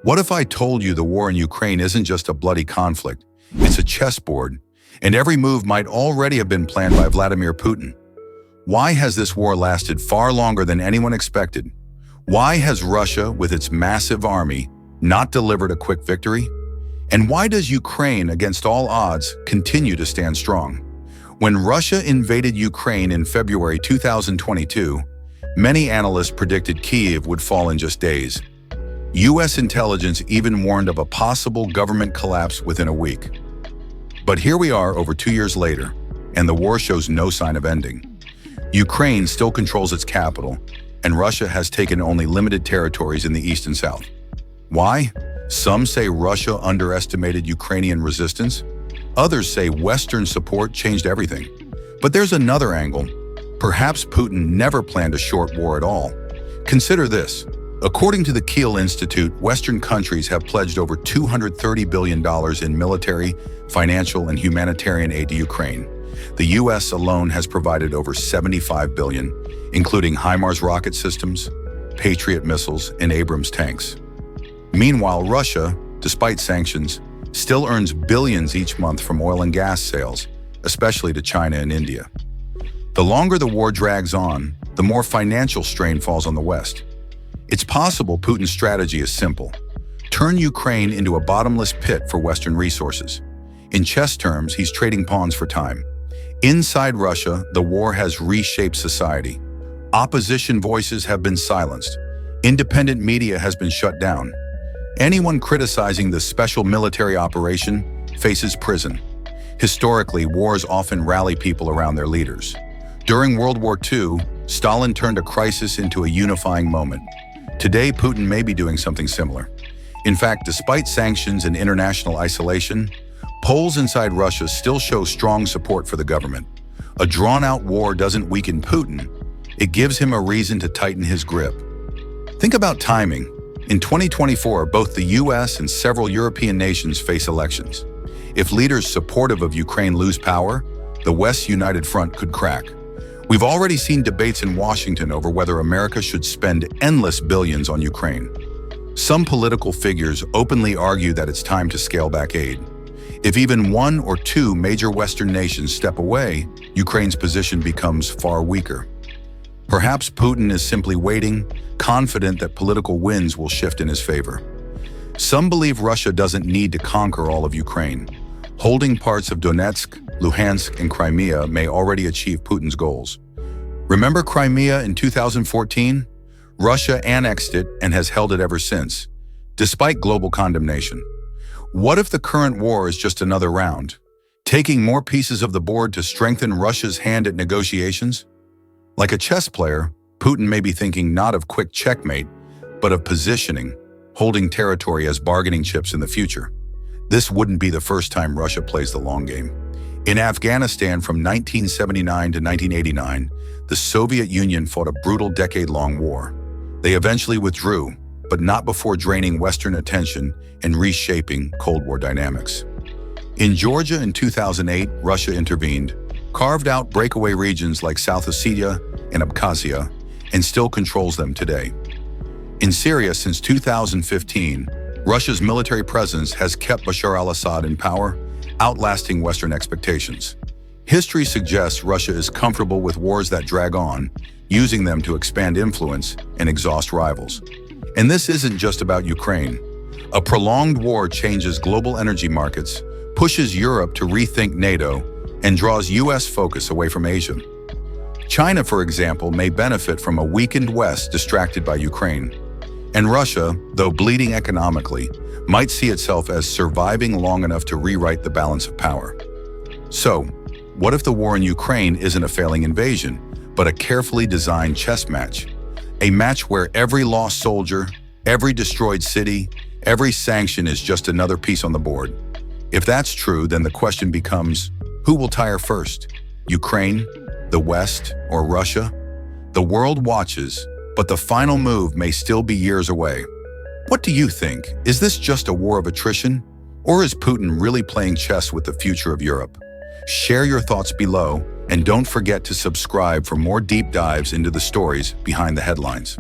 What if I told you the war in Ukraine isn't just a bloody conflict, it's a chessboard, and every move might already have been planned by Vladimir Putin? Why has this war lasted far longer than anyone expected? Why has Russia, with its massive army, not delivered a quick victory? And why does Ukraine, against all odds, continue to stand strong? When Russia invaded Ukraine in February 2022, many analysts predicted Kyiv would fall in just days. U.S. intelligence even warned of a possible government collapse within a week. But here we are over 2 years later, and the war shows no sign of ending. Ukraine still controls its capital, and Russia has taken only limited territories in the east and south. Why? Some say Russia underestimated Ukrainian resistance. Others say Western support changed everything. But there's another angle. Perhaps Putin never planned a short war at all. Consider this. According to the Kiel Institute, Western countries have pledged over $230 billion in military, financial, and humanitarian aid to Ukraine. The U.S. alone has provided over $75 billion, including HIMARS rocket systems, Patriot missiles, and Abrams tanks. Meanwhile, Russia, despite sanctions, still earns billions each month from oil and gas sales, especially to China and India. The longer the war drags on, the more financial strain falls on the West. It's possible Putin's strategy is simple. Turn Ukraine into a bottomless pit for Western resources. In chess terms, he's trading pawns for time. Inside Russia, the war has reshaped society. Opposition voices have been silenced. Independent media has been shut down. Anyone criticizing the special military operation faces prison. Historically, wars often rally people around their leaders. During World War II, Stalin turned a crisis into a unifying moment. Today, Putin may be doing something similar. In fact, despite sanctions and international isolation, polls inside Russia still show strong support for the government. A drawn-out war doesn't weaken Putin. It gives him a reason to tighten his grip. Think about timing. In 2024, both the US and several European nations face elections. If leaders supportive of Ukraine lose power, the West's united front could crack. We've already seen debates in Washington over whether America should spend endless billions on Ukraine. Some political figures openly argue that it's time to scale back aid. If even one or two major Western nations step away, Ukraine's position becomes far weaker. Perhaps Putin is simply waiting, confident that political winds will shift in his favor. Some believe Russia doesn't need to conquer all of Ukraine. Holding parts of Donetsk, Luhansk, and Crimea may already achieve Putin's goals. Remember Crimea in 2014? Russia annexed it and has held it ever since, despite global condemnation. What if the current war is just another round, taking more pieces of the board to strengthen Russia's hand at negotiations? Like a chess player, Putin may be thinking not of quick checkmate, but of positioning, holding territory as bargaining chips in the future. This wouldn't be the first time Russia plays the long game. In Afghanistan from 1979 to 1989, the Soviet Union fought a brutal decade-long war. They eventually withdrew, but not before draining Western attention and reshaping Cold War dynamics. In Georgia in 2008, Russia intervened, carved out breakaway regions like South Ossetia and Abkhazia, and still controls them today. In Syria since 2015, Russia's military presence has kept Bashar al-Assad in power, outlasting Western expectations. History suggests Russia is comfortable with wars that drag on, using them to expand influence and exhaust rivals. And this isn't just about Ukraine. A prolonged war changes global energy markets, pushes Europe to rethink NATO, and draws U.S. focus away from Asia. China, for example, may benefit from a weakened West distracted by Ukraine. And Russia, though bleeding economically, might see itself as surviving long enough to rewrite the balance of power. So, what if the war in Ukraine isn't a failing invasion, but a carefully designed chess match? A match where every lost soldier, every destroyed city, every sanction is just another piece on the board. If that's true, then the question becomes, who will tire first? Ukraine, the West, or Russia? The world watches, but the final move may still be years away. What do you think? Is this just a war of attrition? Or is Putin really playing chess with the future of Europe? Share your thoughts below, and don't forget to subscribe for more deep dives into the stories behind the headlines.